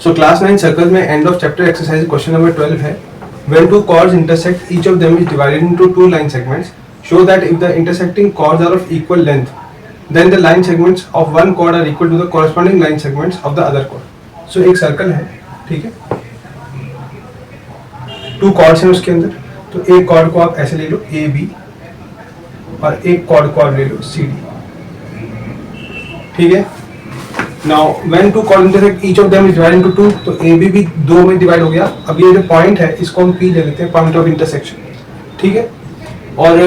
So class 9 circle में end of chapter exercise question number 12 है. When two chords intersect, each of them is divided into two line segments. Show that if the intersecting chords are of equal length, then the line segments of one chord are equal to the corresponding line segments of the other chord. So एक circle है, ठीक है, to chords हैं उसके अंदर. तो एक chord को आप ऐसे ले लो ए बी और एक chord को आप ले लो सी डी, ठीक है. Now when two chords intersect, each of them is divided into two. तो ए बी भी दो में डिवाइड हो गया. अब ये जो पॉइंट है इसको हम पी ले लेते हैं, पॉइंट ऑफ इंटरसेक्शन, ठीक है. और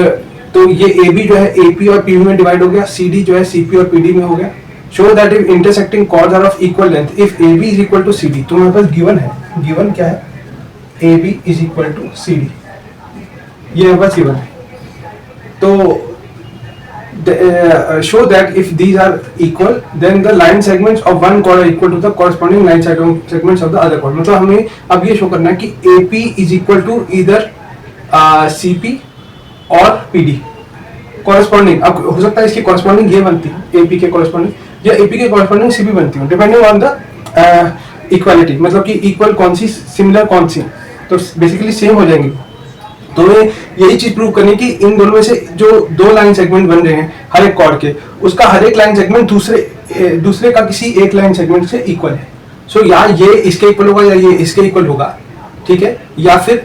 तो ये ए बी जो है ए पी और पी में डिवाइड हो गया, सी डी जो है सी पी और पी डी में हो गया. Show that if intersecting chords are of equal length, if A B is equal to C D. तो मेरे पास गिवन है, गिवन क्या है, A B is equal to C D, ये मेरे पास गिवन है. तो show that if these are equal, then the line segments of one chord are equal to the corresponding line segments of the other chord. मतलब हमें अब ये show करना है कि AP is equal to either CP और PD corresponding. अब हो सकता है इसकी corresponding ये बनती है AP के corresponding, या AP के corresponding CP बनती है, depending on the equality. मतलब कि equal कौन सी, similar कौन सी, तो बेसिकली सेम हो जाएंगी. तो यही चीज प्रूव करनी कि इन दोनों में से जो दो लाइन सेगमेंट बन रहे हैं हर एक कॉर्ड के, उसका हर एक लाइन सेगमेंट दूसरे का किसी एक लाइन सेगमेंट से इक्वल है. सो या ये इसके इक्वल होगा या ये इसके इक्वल होगा, ठीक है, या फिर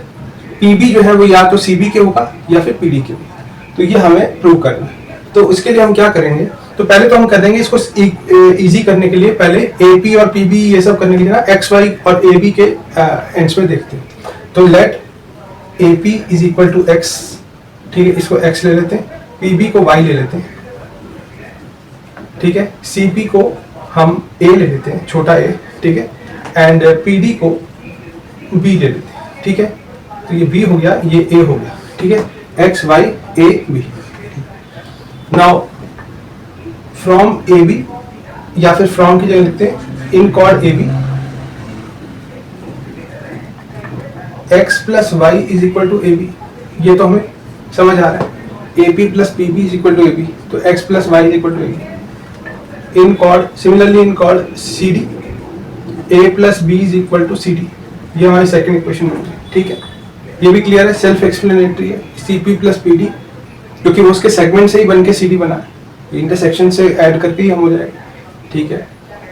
पीबी जो है वो या तो सीबी के होगा या फिर पीडी के होगा. तो ये हमें प्रूव करना है. तो उसके लिए हम क्या करेंगे, तो पहले तो हम कर देंगे इसको इजी करने के लिए, पहले एपी और पीबी ये सब करने के लिए ना एक्स वाई और ए बी के एंड्स में देखते हैं. तो let AP is equal to x, ठीक है, इसको x ले लेते हैं, PB को y ले लेते हैं, ठीक है, CP को हम a ले लेते हैं, छोटा a, ठीक है, एंड PD को b ले लेते हैं, ठीक है. तो ये b हो गया, ये a हो गया, ठीक है, x y a b. Now from AB या फिर फ्रॉम की जगह लिखते हैं in chord AB, x plus Y is equal to A B. ये तो हमें समझ आ रहा है, A P plus P B is equal to A B, तो x plus Y is equal to A B. In chord similarly in chord C D, A plus B is equal to C D, ये हमारी second equation बन गई, ठीक है. ये भी clear है, सेल्फ एक्सप्लेनेटरी है. C P plus P D, क्योंकि वो उसके सेगमेंट से ही बन के सी डी बना है, इंटरसेक्शन से ऐड करके ही हम हो जाएगा, ठीक है.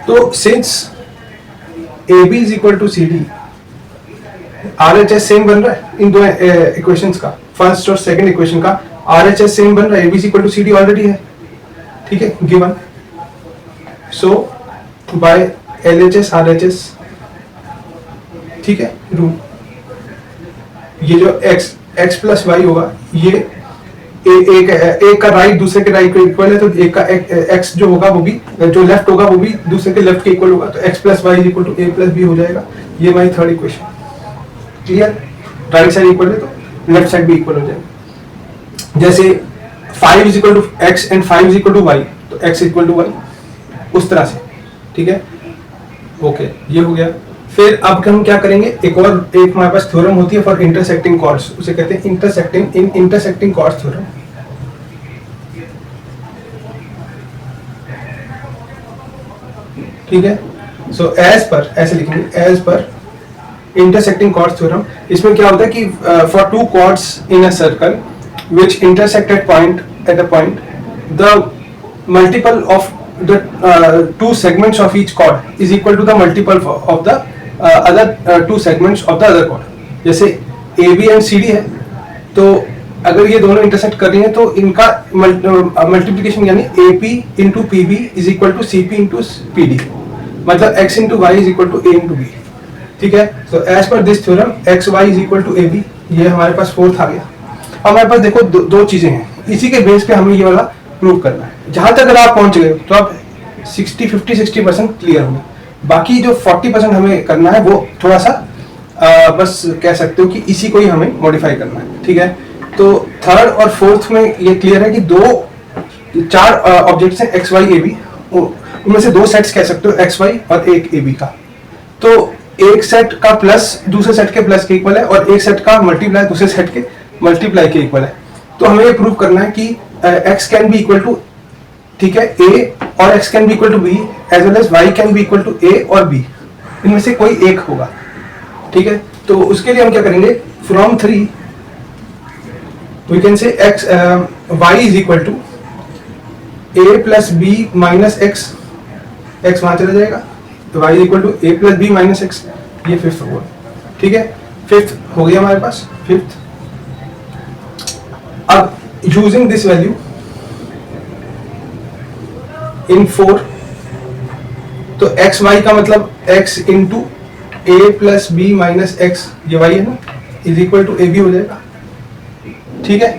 तो since A B is equal to C D, RHS same बन रहा है इन दो इक्वेशंस का, फर्स्ट और सेकंड इक्वेशन का RHS सेम बन रहा है, ABC इक्वल टू CD ऑलरेडी है, ठीक है, given. So by LHS RHS, ठीक है, रूल. ये जो x प्लस वाई होगा, ये एक का राइट दूसरे के राइट को इक्वल है, तो एक का x जो होगा वो भी, जो लेफ्ट होगा वो भी दूसरे के लेफ्ट के इक्वल होगा, तो x plus y equal to a plus b हो जाएगा. ये हमारी third equation. Clear, right side equal है तो लेफ्ट साइड भी इक्वल हो जाएगा. जैसे 5 is equal to x and 5 is equal to y, तो x इक्वल टू वाई, उस तरह से, ठीक है. ओके, ये हो गया. फिर अब हम क्या करेंगे, एक हमारे पास थ्योरम होती है फॉर इंटरसेक्टिंग कॉर्ड्स, उसे कहते हैं इंटरसेक्टिंग कॉर्ड्स थ्योरम. ठीक है. सो एज पर, ऐसे लिखेंगे, as per intersecting chords theorem. इसमें क्या होता है कि for two chords in a circle which intersect at a point, the multiple of the two segments of each chord is equal to the multiple of the other two segments of the other chord. जैसे AB and CD है, तो अगर ये दोनों intersect कर रही हैं तो इनका मल्टीप्लिकेशन यानी AP into PB is equal to CP into PD, मतलब x into y is equal to A into B, ठीक है. So as per this theorem x y is equal to A B, ये हमारे पास fourth आ गया. अब हमारे पास देखो दो चीजें हैं, इसी के बेस पे हमें ये वाला प्रूव करना है. जहां तक अगर आप पहुंच गए तो आप 50-60% क्लियर होंगे. बाकी जो 40% हमें करना है वो थोड़ा सा बस कह सकते हो कि इसी को ही हमें मॉडिफाई करना है, ठीक है. तो थर्ड और फोर्थ में ये क्लियर है कि चार ऑब्जेक्ट्स हैं एक्स वाई ए बी, उनमें से दो सेट्स कह सकते हो एक्स वाई और एक ए बी का. तो एक सेट का प्लस दूसरे सेट के प्लस के इक्वल है और एक सेट का मल्टीप्लाई दूसरे सेट के मल्टीप्लाई के इक्वल है. तो हमें ये प्रूव करना है कि x can be equal to, ठीक है, a और x can be equal to b as well as y can be equal to a और b. इनमें से कोई एक होगा, ठीक है। तो उसके लिए हम क्या करेंगे, from 3 we can say x y is equal to a plus b minus x, x वहां चला जाएगा, तो y is equal to a plus b minus x, ये फिफ्थ होगा, ठीक है। फिफ्थ हो गया हमारे पास, फिफ्थ। अब यूजिंग दिस वैल्यू इन 4, तो एक्स वाई का मतलब x into a plus b minus x, ये y है ना, is equal to A b हो जाएगा, ठीक है,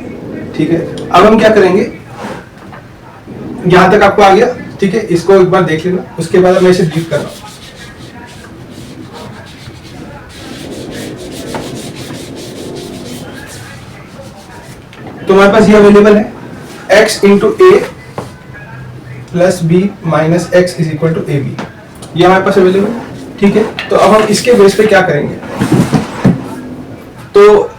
ठीक है। अब हम क्या करेंगे, यहां तक आपको आ गया, ठीक है, इसको एक बार देख लेना, उसके बाद मैं इसे डिलीट कर रहा हूं। तो हमारे पास ये अवेलेबल है, x into a plus b minus x is equal to A B, ये हमारे पास अवेलेबल है, ठीक है। तो अब हम इसके बेस पे क्या करेंगे, तो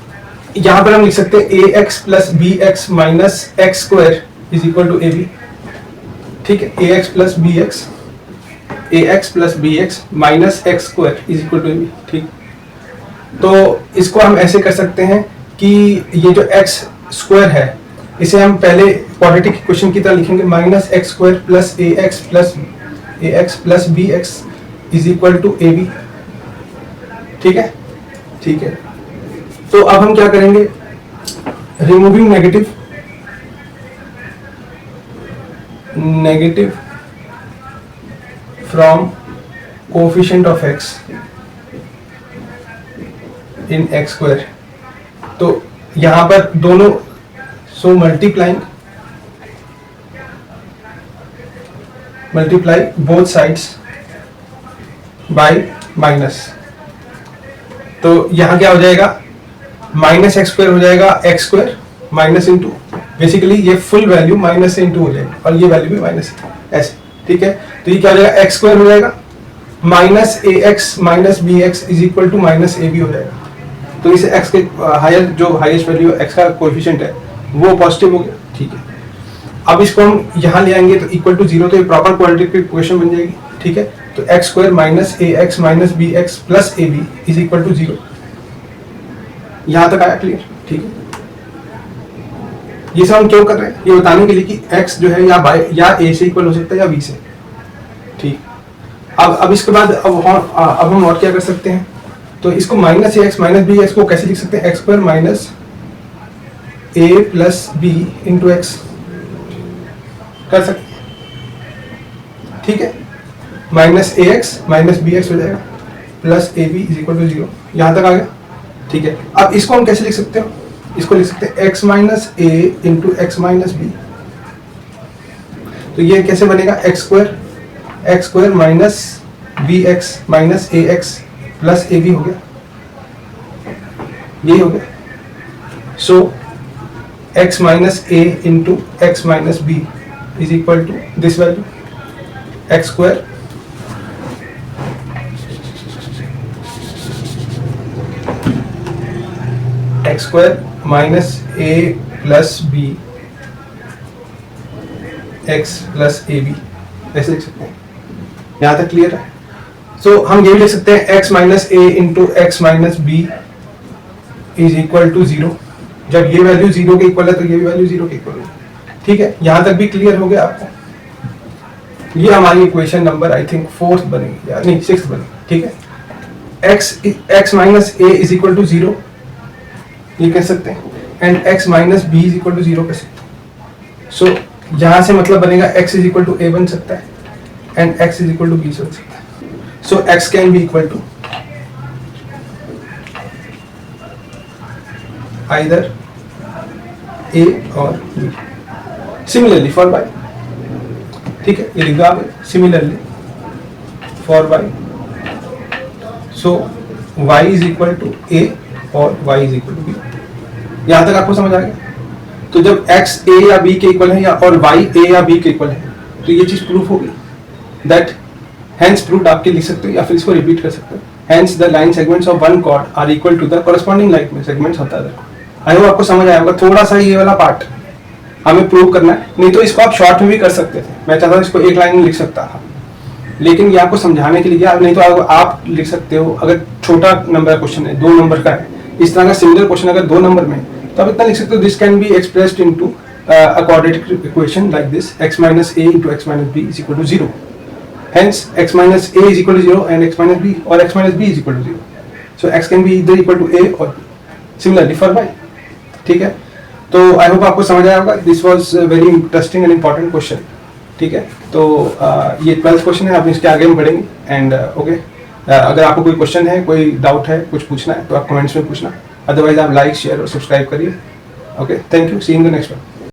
यहां पर हम लिख सकते हैं A x plus B x minus x square is equal to A B, ठीक है। A x plus B x minus x square is equal to A B, ठीक। तो इसको हम ऐसे कर सकते हैं कि ये जो एक्स स्क्वायर है इसे हम पहले क्वाड्रेटिक इक्वेशन की तरह लिखेंगे, minus x square plus a x plus B x is equal to A B, ठीक है, ठीक है। तो अब हम क्या करेंगे, removing negative from coefficient of x in x square, तो यहां पर दोनों, so multiply both sides by minus, तो यहां क्या हो जाएगा, माइनस एक्स स्क्वायर हो जाएगा x square minus into, basically ये फुल वैल्यू माइनस से इंटू हो जाएगी और ये वैल्यू भी माइनस ऐसे, ठीक है। तो ये क्या हो जाएगा, एक्स स्क्वायर हो जाएगा minus a x minus b x is equal to minus a b हो जाएगा। तो इसे एक्स के हायर, जो हाईएस्ट वैल्यू एक्स का कोएफिशिएंट है वो पॉजिटिव हो गया, ठीक है। अब इसको हम यहाँ ले आएंगे तो इक्वल टू 0, तो ये प्रॉपर क्वाड्रेटिक इक्वेशन बन जाएगी, ठीक है। तो x square minus a x minus b x plus a B is equal to 0, यहां तक आया क्लियर, ठीक है। ये सब हम क्यों कर रहे हैं, ये बताने के लिए कि x जो है या a से इक्वल हो सकता है या b से, ठीक। अब इसके बाद अब हम और क्या कर सकते हैं, तो इसको minus a x minus b x को कैसे लिख सकते हैं, x square minus a plus b into x कर सकते हैं, ठीक है। Minus a x minus b x हो जाएगा plus a B is equal to 0, यहां तक आ गया, ठीक है। अब इसको हम कैसे लिख सकते हो, इसको लिख सकते हैं x minus a into x minus b, तो ये कैसे बनेगा, x square minus b x minus a x plus a b हो गया, यही हो गया। So x minus a into x minus b is equal to this value, x square x square minus a plus B x plus a b, ऐसे लिख सकते हैं, यहां तक क्लियर है। सो हम ये भी लिख सकते हैं x minus a into x minus b is equal to 0, जब ये वैल्यू 0 के इक्वल है तो ये भी वैल्यू 0 के इक्वल है, ठीक है। यहां तक भी क्लियर हो गया आपको, ये हमारी equation number I think 4th बनेगी या नहीं 6th बनेगी, ठीक है। x minus a is equal to 0 ये कह सकते हैं, and x minus b is equal to 0 कह सकते हैं। सो यहां से मतलब बनेगा x is equal to a बन सकता है and x is equal to b बन सकता है। So x can be equal to either a और b, सिमिलरली फॉर y, ठीक है, ये लिखा है similarly for y, so y is equal to a और y is equal to b, यहां तक आपको समझ आ गया। तो जब x a या b के इक्वल है या और y a या b के इक्वल है तो ये चीज प्रूफ होगी, दैट हेंस प्रूव्ड आपके लिख सकते हो या फिर इसको रिपीट कर सकते हो, hence the line segments of one chord are equal to the corresponding line segments of the other chord. I hope आपको समझ आया होगा, थोड़ा सा ये वाला पार्ट हमें प्रूव करना है, नहीं तो इसको आप शॉर्ट में भी कर सकते थे, मैं चाहता हूं इसको एक लाइन में लिख सकता था, लेकिन ये आपको समझाने के लिए, नहीं तो आप लिख सकते हो, अगर छोटा नंबर क्वेश्चन है 2 नंबर का है, इस तरह का सिमिलर क्वेश्चन अगर 2 नंबर में, तो आप इतना लिख सकते हो, this can be expressed into a quadratic equation like this, x minus a into x minus b is equal to 0. Hence x minus a is equal to 0 and x minus b, or x minus b is equal to 0. So x can be either equal to a or b. Similarly for y. ठीक है, तो आई hope आपको समझ आया होगा. This was very interesting and important question. ठीक है, तो ये 12th क्वेश्चन है, आप इसके आगे हम पढ़ेंगे. एंड ओके, अगर आपको कोई क्वेश्चन है, कोई डाउट है, कुछ पूछना है, तो आप कमेंट्स में पूछना. अदरवाइज आप लाइक, शेयर और सब्सक्राइब करिए. Okay, thank you. See in the next one.